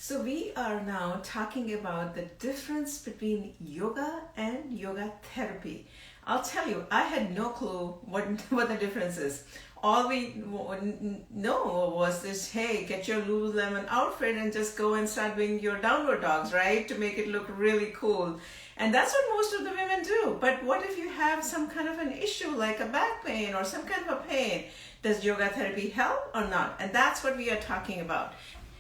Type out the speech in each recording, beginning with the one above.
So we are now talking about the difference between yoga and yoga therapy. I'll tell you, I had no clue what what the difference is. All we know was this: hey, get your Lululemon outfit and just go and start doing your downward dogs, right, to make it look really cool. And that's what most of the women do. But what if you have some kind of an issue like a back pain or some kind of a pain? Does yoga therapy help or not? And that's what we are talking about.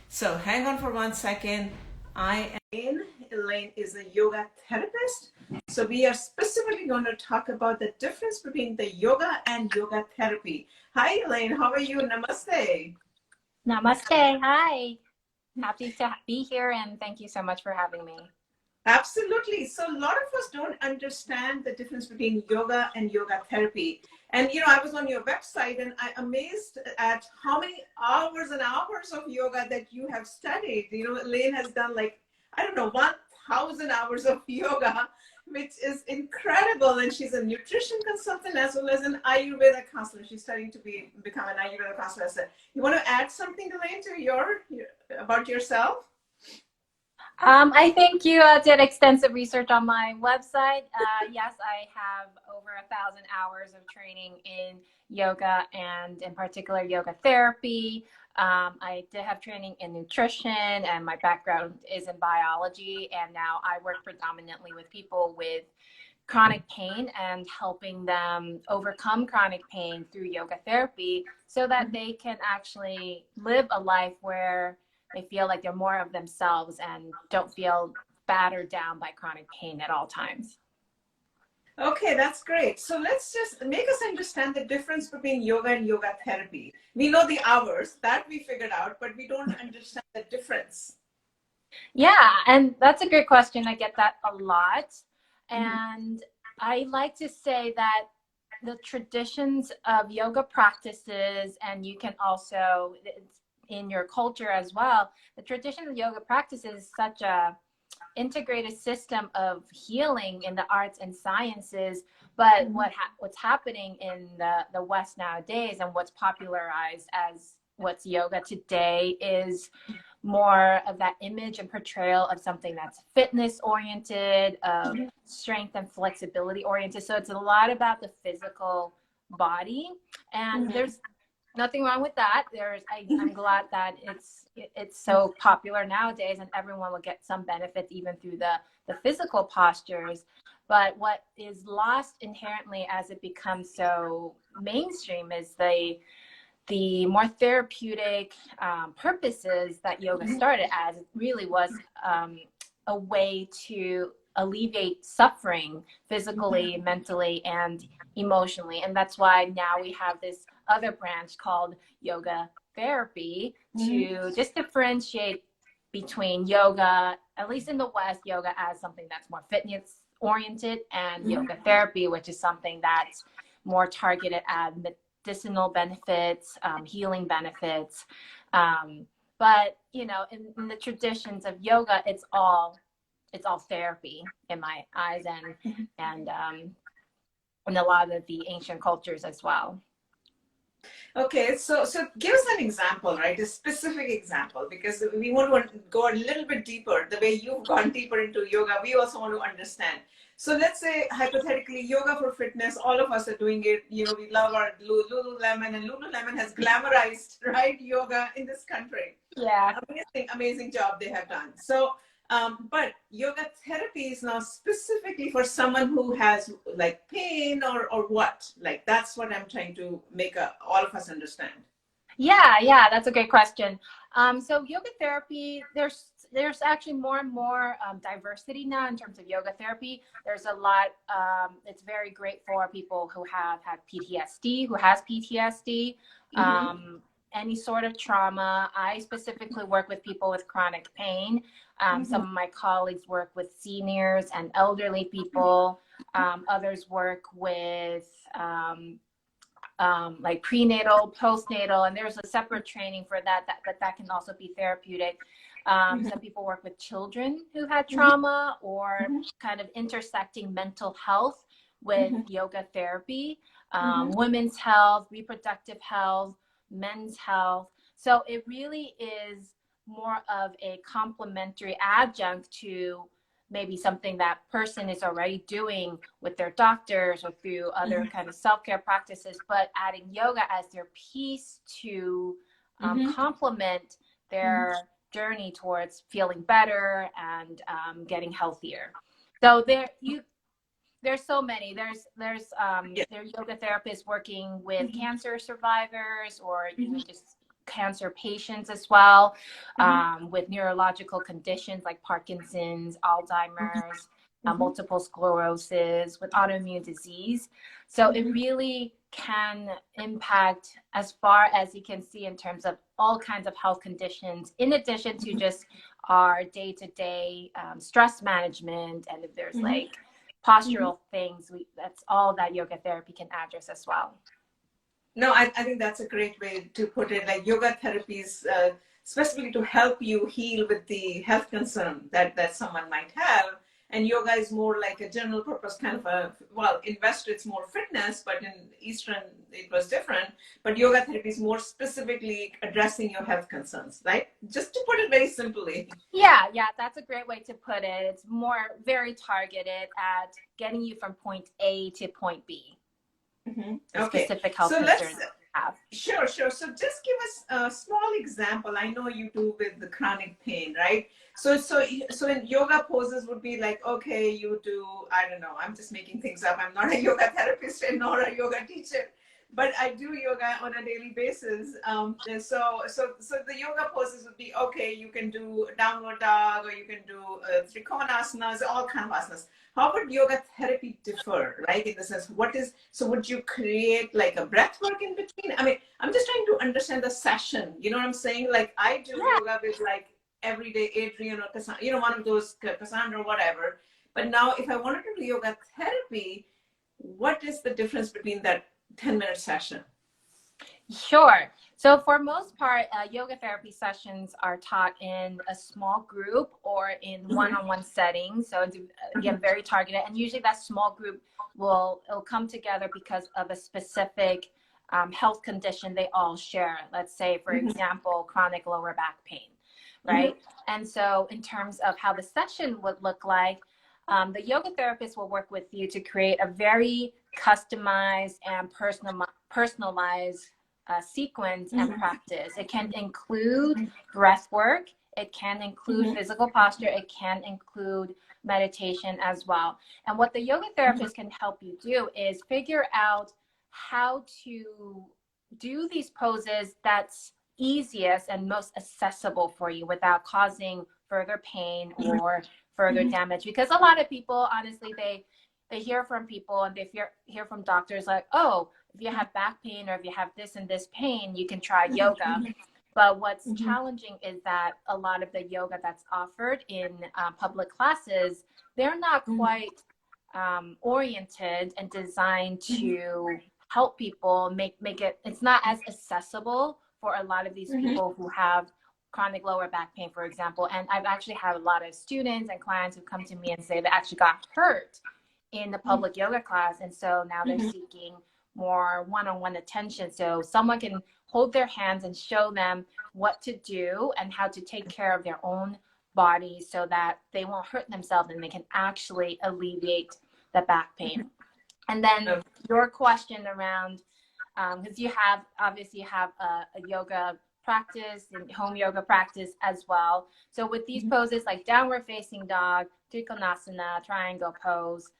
So hang on for 1 second. I am Elaine. Elaine is a yoga therapist. So we are specifically going to talk about the difference between the yoga and yoga therapy. Hi, Elaine. How are you? Namaste. Namaste. Hi. Happy to be here, and thank you so much for having me. Absolutely. So a lot of us don't understand the difference between yoga and yoga therapy. And I was on your website and I'm amazed at how many hours and hours of yoga that you have studied. Elaine has done like, I don't know, 1,000 hours of yoga, which is incredible. And she's a nutrition consultant as well as an Ayurveda counselor. She's studying to become an Ayurveda counselor. So you want to add something, Elaine, to about yourself? I think you did extensive research on my website. Yes, I have over 1,000 hours of training in yoga and in particular yoga therapy. I did have training in nutrition, and my background is in biology. And now I work predominantly with people with chronic pain and helping them overcome chronic pain through yoga therapy so that they can actually live a life where they feel like they're more of themselves and don't feel battered down by chronic pain at all times. Okay, that's great. So let's just make us understand the difference between yoga and yoga therapy. We know the hours that we figured out, but we don't understand the difference. Yeah, and that's a great question. I get that a lot. Mm-hmm. And I like to say that the traditions of yoga practices, and you can also, in your culture as well, the tradition of yoga practices is such a integrated system of healing in the arts and sciences. But what's happening in the West nowadays and what's popularized as what's yoga today is more of that image and portrayal of something that's fitness oriented, of strength and flexibility oriented. So it's a lot about the physical body, and there's nothing wrong with that. I'm glad that it's so popular nowadays, and everyone will get some benefits even through the physical postures. But what is lost inherently as it becomes so mainstream is the more therapeutic purposes that yoga started as. It really was a way to alleviate suffering physically, mentally, and emotionally. And that's why now we have this other branch called yoga therapy to just differentiate between yoga, at least in the West, yoga as something that's more fitness oriented, and yoga therapy, which is something that's more targeted at medicinal benefits, healing benefits. But in the traditions of yoga, it's all therapy in my eyes, and in a lot of the ancient cultures as well. Okay, so give us an example, right? A specific example, because we want to go a little bit deeper. The way you've gone deeper into yoga, we also want to understand. So let's say hypothetically, yoga for fitness, all of us are doing it. We love our Lululemon, and Lululemon has glamorized, right, yoga in this country. Yeah. Amazing job they have done. So but yoga therapy is now specifically for someone who has like pain or what? Like that's what I'm trying to make all of us understand. Yeah, that's a great question. So yoga therapy, there's actually more and more diversity now in terms of yoga therapy. There's a lot. It's very great for people who have had PTSD, who has PTSD, any sort of trauma. I specifically work with people with chronic pain. Some of my colleagues work with seniors and elderly people. Others work with like prenatal, postnatal, and there's a separate training for that can also be therapeutic. Some people work with children who had trauma, or kind of intersecting mental health with yoga therapy, women's health, reproductive health, men's health. So it really is more of a complementary adjunct to maybe something that person is already doing with their doctors or through other kind of self-care practices, but adding yoga as their piece to complement their journey towards feeling better and getting healthier. So there's so many. There's yoga therapists working with cancer survivors or even just cancer patients as well, with neurological conditions like Parkinson's, Alzheimer's, multiple sclerosis, with autoimmune disease. So it really can impact as far as you can see in terms of all kinds of health conditions, in addition to just our day-to-day stress management. And if there's like postural things, that's all that yoga therapy can address as well. No, I think that's a great way to put it. Like yoga therapy is specifically to help you heal with the health concern that someone might have. And yoga is more like a general purpose kind of in West it's more fitness, but in Eastern it was different. But yoga therapy is more specifically addressing your health concerns, right? Just to put it very simply. Yeah, that's a great way to put it. It's more very targeted at getting you from point A to point B. Okay. Specific health So concerns have. Sure. So just give us a small example. I know you do with the chronic pain, right? So in yoga poses would be like, okay, you do, I don't know, I'm just making things up. I'm not a yoga therapist and nor a yoga teacher, but I do yoga on a daily basis. So the yoga poses would be, okay, you can do downward dog, or you can do trikonasana, all kind of asanas. How would yoga therapy differ, right? In the sense, would you create like a breath work in between? I mean, I'm just trying to understand the session. You know what I'm saying? Like I do yoga with like everyday Adrian or Cassandra, one of those Cassandra or whatever. But now if I wanted to do yoga therapy, what is the difference between that 10-minute session? Sure. So for most part, yoga therapy sessions are taught in a small group or in one-on-one settings. So it's, again, very targeted. And usually that small group will come together because of a specific health condition they all share. Let's say, for example, chronic lower back pain, right? And so in terms of how the session would look like, the yoga therapist will work with you to create a very customized and personalized sequence and practice. It can include breath work. It can include physical posture. It can include meditation as well. And what the yoga therapist can help you do is figure out how to do these poses that's easiest and most accessible for you without causing further pain or further damage. Because a lot of people, honestly, they hear from people and they hear from doctors like, oh, if you have back pain or if you have this and this pain, you can try yoga. But what's challenging is that a lot of the yoga that's offered in public classes, they're not quite oriented and designed to help people make it, it's not as accessible for a lot of these people who have chronic lower back pain, for example. And I've actually had a lot of students and clients who come to me and say they actually got hurt in the public yoga class. And so now they're seeking more one-on-one attention. So someone can hold their hands and show them what to do and how to take care of their own body so that they won't hurt themselves and they can actually alleviate the back pain. And then your question around, because you have a yoga practice and home yoga practice as well. So with these poses like downward facing dog, trikonasana, triangle pose,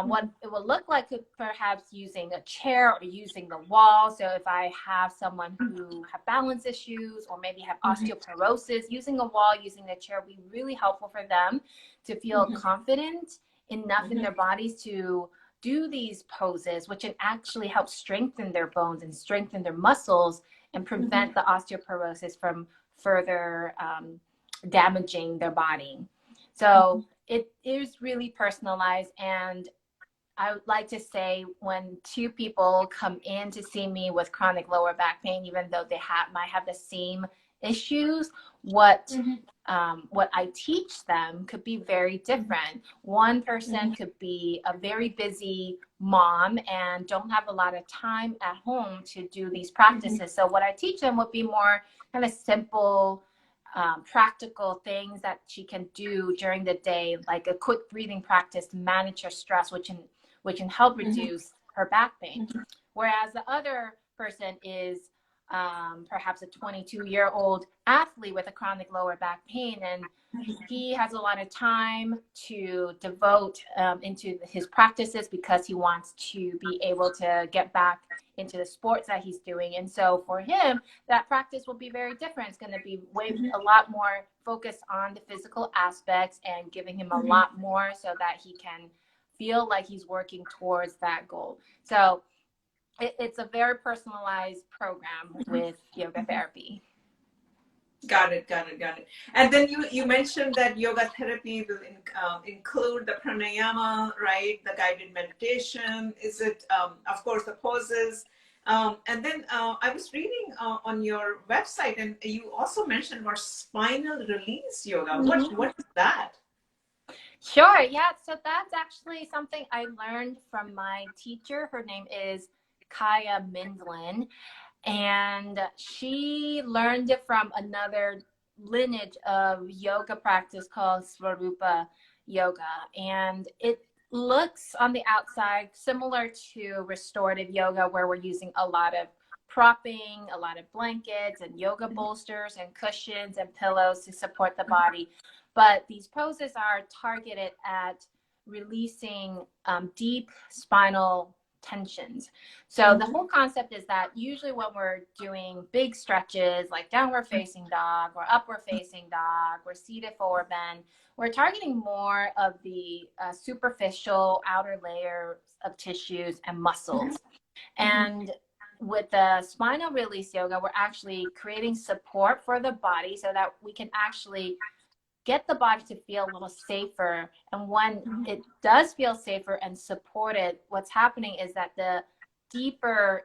what it will look like is perhaps using a chair or using the wall. So if I have someone who have balance issues or maybe have osteoporosis, using a wall, using a chair will be really helpful for them to feel confident enough in their bodies to do these poses, which can actually help strengthen their bones and strengthen their muscles and prevent the osteoporosis from further damaging their body. So it is really personalized. And I would like to say when two people come in to see me with chronic lower back pain, even though they might have the same issues, what I teach them could be very different. One person could be a very busy mom and don't have a lot of time at home to do these practices. So what I teach them would be more kind of simple practical things that she can do during the day, like a quick breathing practice to manage her stress, which can help reduce her back pain. Whereas the other person is perhaps a 22-year-old athlete with a chronic lower back pain, and he has a lot of time to devote into his practices because he wants to be able to get back into the sports that he's doing. And so for him, that practice will be very different. It's going to be a lot more focused on the physical aspects and giving him a lot more so that he can feel like he's working towards that goal. So it's a very personalized program with yoga therapy. Got it. And then you mentioned that yoga therapy will include the pranayama, right? The guided meditation. Is it, of course, the poses? And then I was reading on your website, and you also mentioned about spinal release yoga. What is that? Sure. Yeah. So that's actually something I learned from my teacher. Her name is Kaya Mindlin. And she learned it from another lineage of yoga practice called Svarupa yoga. And it looks on the outside similar to restorative yoga, where we're using a lot of propping, a lot of blankets and yoga bolsters and cushions and pillows to support the body. But these poses are targeted at releasing deep spinal tensions. So the whole concept is that usually when we're doing big stretches like downward facing dog or upward facing dog or seated forward bend, we're targeting more of the superficial outer layers of tissues and muscles. And with the spinal release yoga, we're actually creating support for the body so that we can actually get the body to feel a little safer. And when it does feel safer and supported, what's happening is that the deeper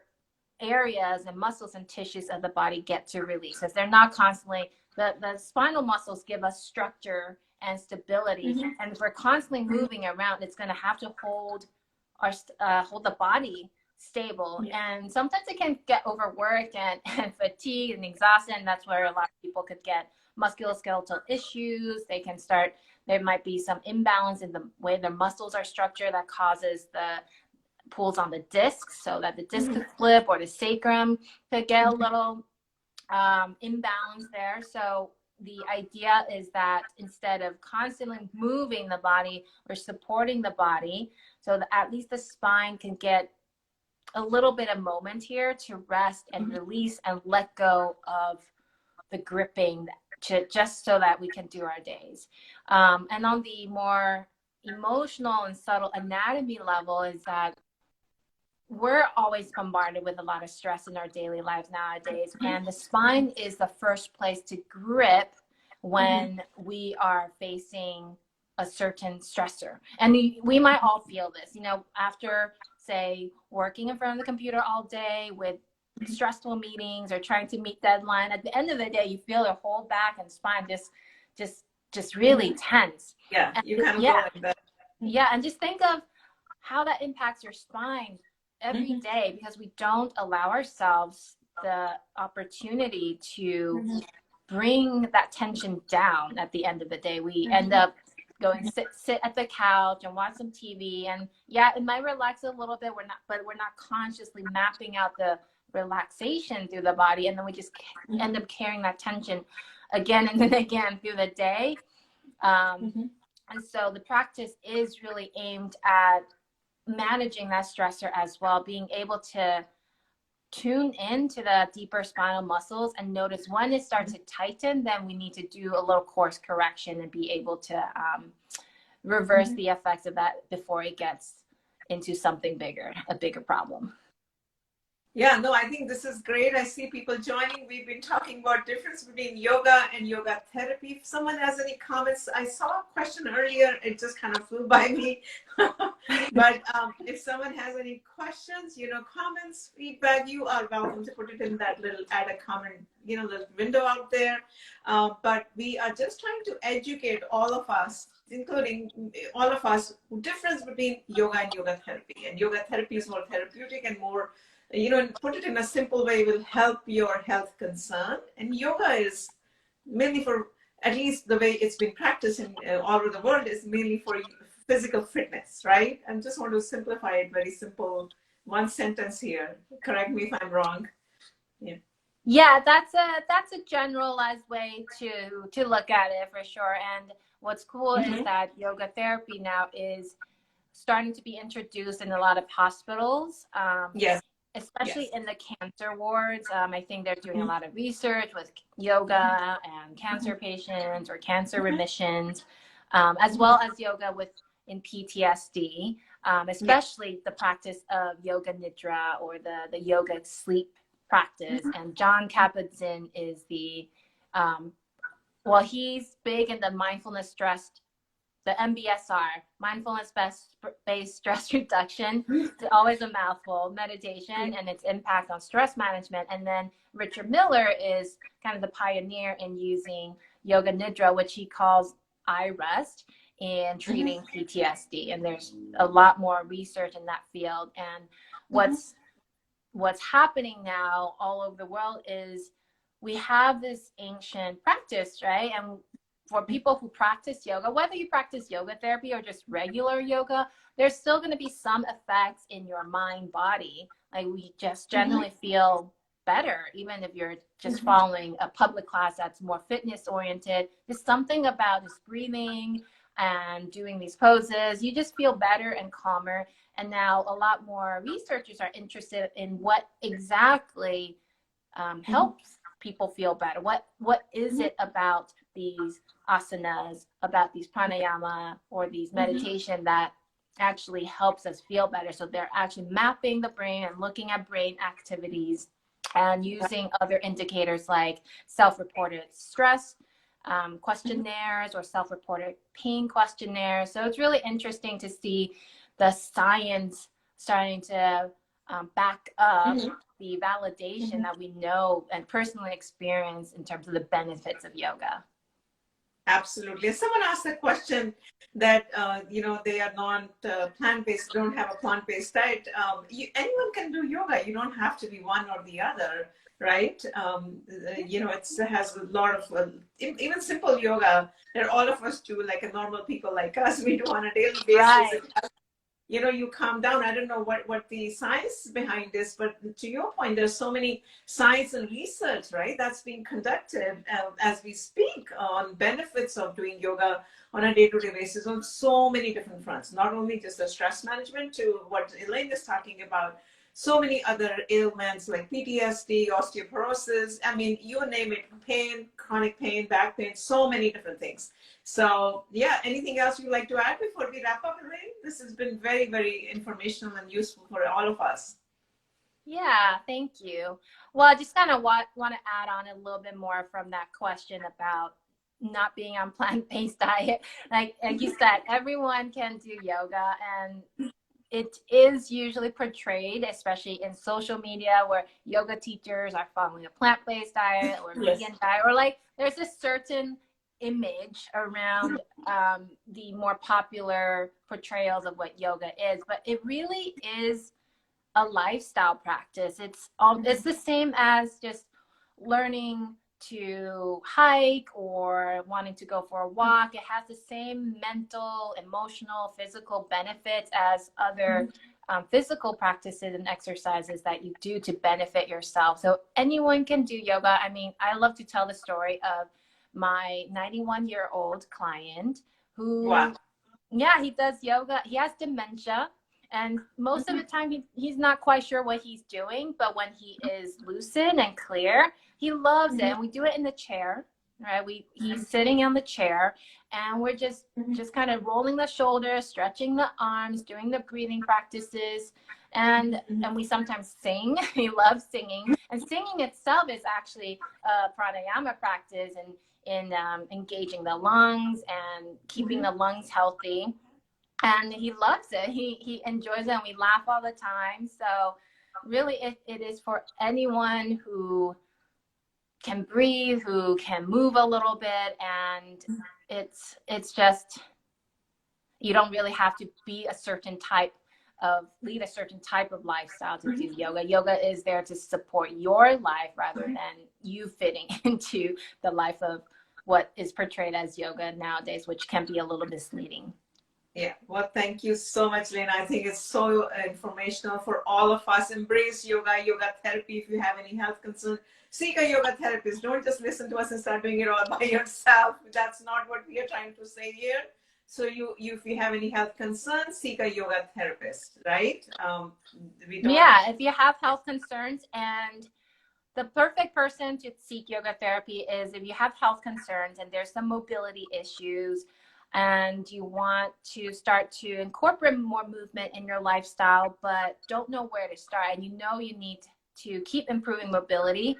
areas and muscles and tissues of the body get to release. If they're not constantly, the spinal muscles give us structure and stability. And if we're constantly moving around, it's going to have to hold the body stable. And sometimes it can get overworked and fatigued and exhausted. And that's where a lot of people could get musculoskeletal issues. There might be some imbalance in the way their muscles are structured that causes the pulls on the discs, so that the disc could flip, or the sacrum could get a little imbalance there. So the idea is that instead of constantly moving the body, we're supporting the body so that at least the spine can get a little bit of moment here to rest and release and let go of the gripping, just so that we can do our days. And on the more emotional and subtle anatomy level is that we're always bombarded with a lot of stress in our daily lives nowadays. And the spine is the first place to grip when we are facing a certain stressor. And we might all feel this, after, say, working in front of the computer all day with stressful meetings or trying to meet deadline. At the end of the day, you feel your whole back and spine just really tense. Yeah, and you kind of go like that. Yeah, and just think of how that impacts your spine every day, because we don't allow ourselves the opportunity to bring that tension down. At the end of the day, we end up going sit at the couch and watch some TV, and it might relax a little bit. We're not consciously mapping out the relaxation through the body, and then we just end up carrying that tension again and then again through the day. And so the practice is really aimed at managing that stressor as well, being able to tune into the deeper spinal muscles and notice when it starts to tighten, then we need to do a little course correction and be able to reverse the effects of that before it gets into something bigger, a bigger problem. Yeah, no, I think this is great. I see people joining. We've been talking about difference between yoga and yoga therapy. If someone has any comments, I saw a question earlier. It just kind of flew by me. But if someone has any questions, comments, feedback, you are welcome to put it in that little add a comment, little window out there. But we are just trying to educate all of us, including all of us, difference between yoga and yoga therapy. And yoga therapy is more therapeutic and more, put it in a simple way, will help your health concern. And yoga is mainly for, at least the way it's been practiced in all over the world, is mainly for physical fitness, right? I just want to simplify it, very simple, one sentence here. Correct me if I'm wrong. Yeah. Yeah, that's a generalized way to look at it for sure. And what's cool is that yoga therapy now is starting to be introduced in a lot of hospitals, Yes. especially Yes. in the cancer wards. I think they're doing a lot of research with yoga and cancer patients or cancer remissions, as well as yoga with in PTSD, Yes. especially the practice of yoga nidra or the yoga sleep practice. And John Kabat-Zinn is the well, he's big in the mindfulness stress, the MBSR, mindfulness-based stress reduction. It's always a mouthful, meditation and its impact on stress management. And then Richard Miller is kind of the pioneer in using yoga nidra, which he calls eye rest, in treating PTSD. And there's a lot more research in that field. And what's happening now all over the world is we have this ancient practice, right? And for people who practice yoga, whether you practice yoga therapy or just regular yoga, there's still going to be some effects in your mind body. Like we just generally feel better, even if you're just following a public class that's more fitness oriented. There's something about just breathing and doing these poses. You just feel better and calmer. And now a lot more researchers are interested in what exactly helps people feel better. What is it about these asanas, about these pranayama or these meditation that actually helps us feel better? So they're actually mapping the brain and looking at brain activities and using other indicators like self-reported stress questionnaires or self-reported pain questionnaires. So it's really interesting to see the science starting to back up the validation that we know and personally experience in terms of the benefits of yoga. Absolutely. Someone asked a question that, they are not plant-based, don't have a plant-based diet. Anyone can do yoga. You don't have to be one or the other, right? It has a lot of, even simple yoga that all of us do, like a normal people like us, we do on a daily basis. Right. You calm down. I don't know what the science behind this, but to your point, there's so many science and research, right, that's being conducted as we speak on benefits of doing yoga on a day-to-day basis on so many different fronts, not only just the stress management to what Elaine is talking about, so many other ailments like PTSD, osteoporosis, I mean, you name it, pain, chronic pain, back pain, so many different things. So yeah, anything else you'd like to add before we wrap up, Elaine? This has been very, very informational and useful for all of us. Yeah, thank you. Well, I just kind of want to add on a little bit more from that question about not being on plant-based diet. Like you said, everyone can do yoga, and it is usually portrayed, especially in social media, where yoga teachers are following a plant-based diet or vegan diet, or like there's a certain image around the more popular portrayals of what yoga is, but it really is a lifestyle practice. It's the same as just learning to hike or wanting to go for a walk. It has the same mental, emotional, physical benefits as other physical practices and exercises that you do to benefit yourself. So anyone can do yoga. I mean, I love to tell the story of my 91-year-old client who, he does yoga. He has dementia. And most of the time, he's not quite sure what he's doing. But when he is lucid and clear, he loves it. And we do it in the chair, right? He's sitting on the chair, and we're just kind of rolling the shoulders, stretching the arms, doing the breathing practices. And we sometimes sing. He loves singing. And singing itself is actually a pranayama practice in engaging the lungs and keeping the lungs healthy. And he loves it. He enjoys it, and we laugh all the time. So really it is for anyone who can breathe, who can move a little bit, and it's just, you don't really have to be lead a certain type of lifestyle to do yoga. Yoga is there to support your life rather than you fitting into the life of what is portrayed as yoga nowadays, which can be a little misleading. Yeah, well, thank you so much, Lena. I think it's so informational for all of us. Embrace yoga, yoga therapy. If you have any health concerns, seek a yoga therapist. Don't just listen to us and start doing it all by yourself. That's not what we are trying to say here. So if you have any health concerns, seek a yoga therapist, right? We don't. Yeah, if you have health concerns, and the perfect person to seek yoga therapy is if you have health concerns and there's some mobility issues and you want to start to incorporate more movement in your lifestyle, but don't know where to start, and you know you need to keep improving mobility.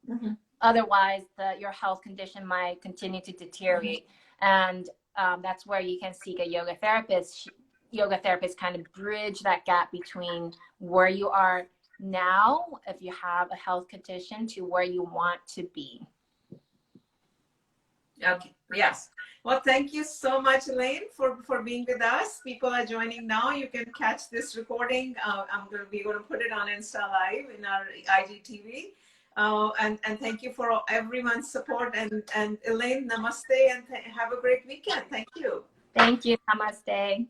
Mm-hmm. Otherwise, your health condition might continue to deteriorate. Mm-hmm. And that's where you can seek a yoga therapist. Yoga therapists kind of bridge that gap between where you are now, if you have a health condition, to where you want to be. Okay. Yes. Well, thank you so much, Elaine, for being with us. People are joining now. You can catch this recording. We're going to put it on Insta Live in our IGTV. And thank you for everyone's support. And Elaine, namaste, and have a great weekend. Thank you. Thank you. Namaste.